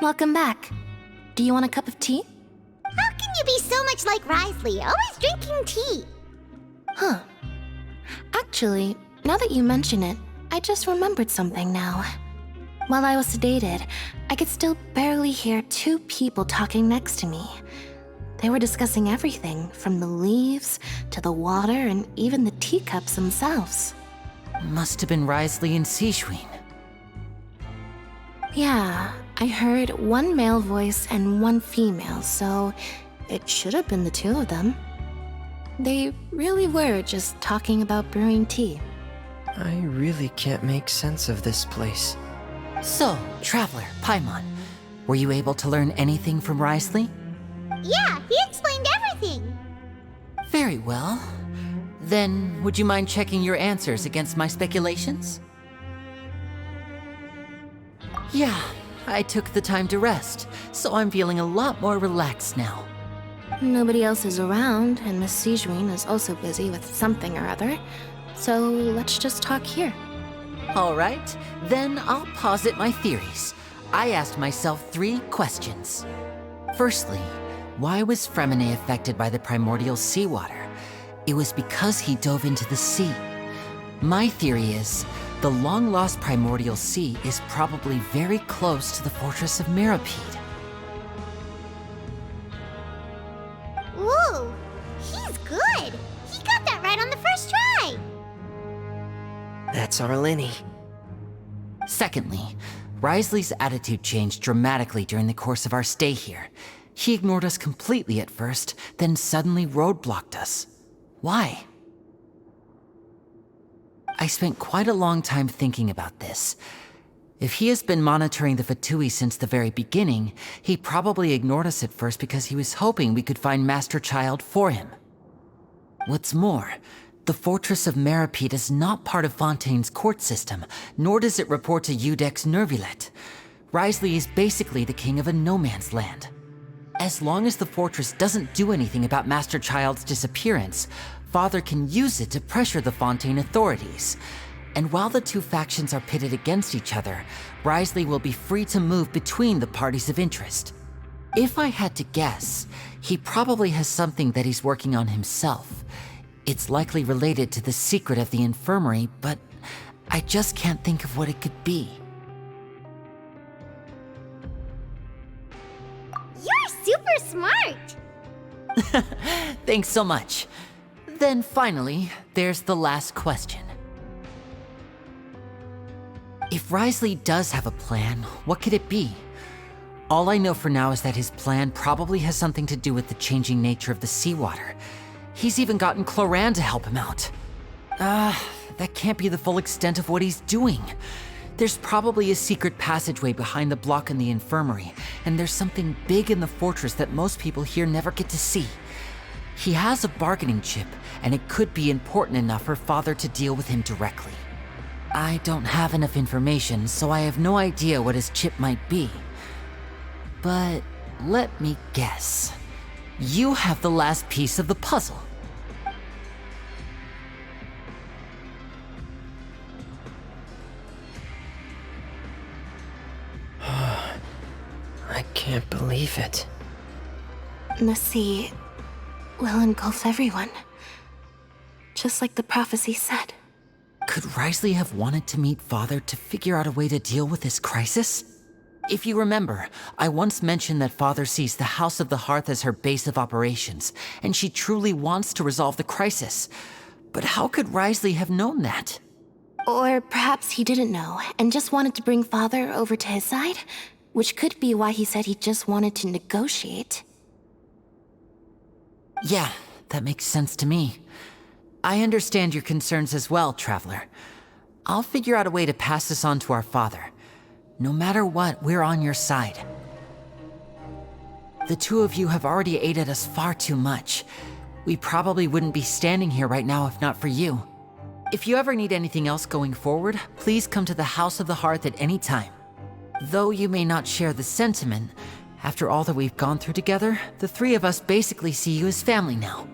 Welcome back. Do you want a cup of tea? How can you be so much like Risley, always drinking tea? Huh. Actually, now that you mention it, I just remembered something now. While I was sedated, I could still barely hear two people talking next to me. They were discussing everything, from the leaves to the water and even the teacups themselves. Must have been Risley and Sijun. Yeah, I heard one male voice and one female, so it should have been the two of them. They really were just talking about brewing tea. I really can't make sense of this place. So, Traveler, Paimon, were you able to learn anything from Risley? Yeah, he explained everything. Very well. Then, would you mind checking your answers against my speculations? Yeah, I took the time to rest, so I'm feeling a lot more relaxed now. Nobody else is around, and Miss Sijun is also busy with something or other, so let's just talk here. All right, then I'll posit my theories. I asked myself 3 questions. Firstly, why was Freminet affected by the primordial seawater? It was because he dove into the sea. My theory is, the long-lost primordial sea is probably very close to the fortress of Meropide. Whoa, he's good. He got that right on the first try. That's our Lyney. Secondly, Risley's attitude changed dramatically during the course of our stay here. He ignored us completely at first, then suddenly roadblocked us. Why? I spent quite a long time thinking about this. If he has been monitoring the Fatui since the very beginning, he probably ignored us at first because he was hoping we could find Master Child for him. What's more, the Fortress of Meropide is not part of Fontaine's court system, nor does it report to Udex Nervulet. Risley is basically the king of a no-man's land. As long as the fortress doesn't do anything about Master Child's disappearance, Father can use it to pressure the Fontaine authorities. And while the 2 factions are pitted against each other, Risley will be free to move between the parties of interest. If I had to guess, he probably has something that he's working on himself. It's likely related to the secret of the infirmary, but I just can't think of what it could be. You're super smart. Thanks so much. Then finally, there's the last question. If Risley does have a plan, what could it be? All I know for now is that his plan probably has something to do with the changing nature of the seawater. He's even gotten Cloran to help him out. That can't be the full extent of what he's doing. There's probably a secret passageway behind the block in the infirmary, and there's something big in the fortress that most people here never get to see. He has a bargaining chip, and it could be important enough for Father to deal with him directly. I don't have enough information, so I have no idea what his chip might be. But let me guess. You have the last piece of the puzzle. I can't believe it. The sea will engulf everyone, just like the prophecy said. Could Risley have wanted to meet Father to figure out a way to deal with this crisis? If you remember, I once mentioned that Father sees the House of the Hearth as her base of operations, and she truly wants to resolve the crisis. But how could Risley have known that? Or perhaps he didn't know and just wanted to bring Father over to his side, which could be why he said he just wanted to negotiate. Yeah, that makes sense to me. I understand your concerns as well, Traveler. I'll figure out a way to pass this on to our father. No matter what, we're on your side. The 2 of you have already aided us far too much. We probably wouldn't be standing here right now if not for you. If you ever need anything else going forward, please come to the House of the Hearth at any time. Though you may not share the sentiment, after all that we've gone through together, the 3 of us basically see you as family now.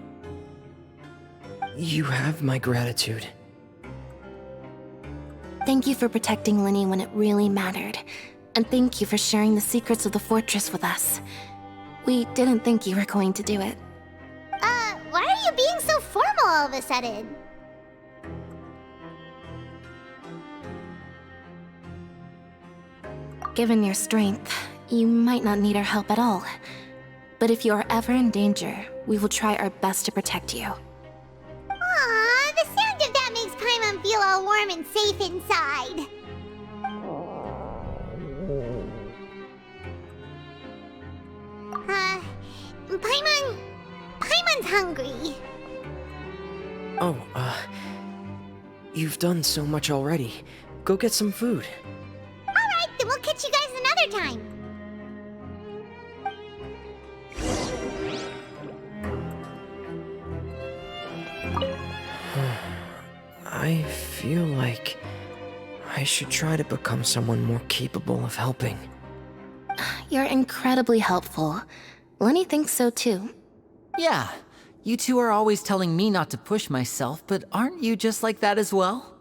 You have my gratitude. Thank you for protecting Lyney when it really mattered. And thank you for sharing the secrets of the fortress with us. We didn't think you were going to do it. Why are you being so formal all of a sudden? Given your strength, you might not need our help at all. But if you are ever in danger, we will try our best to protect you. Aww, the sound of that makes Paimon feel all warm and safe inside. Paimon's hungry. Oh, you've done so much already. Go get some food. Alright, then we'll catch you guys another time. I feel like I should try to become someone more capable of helping. You're incredibly helpful. Lyney thinks so too. Yeah, you two are always telling me not to push myself, but aren't you just like that as well?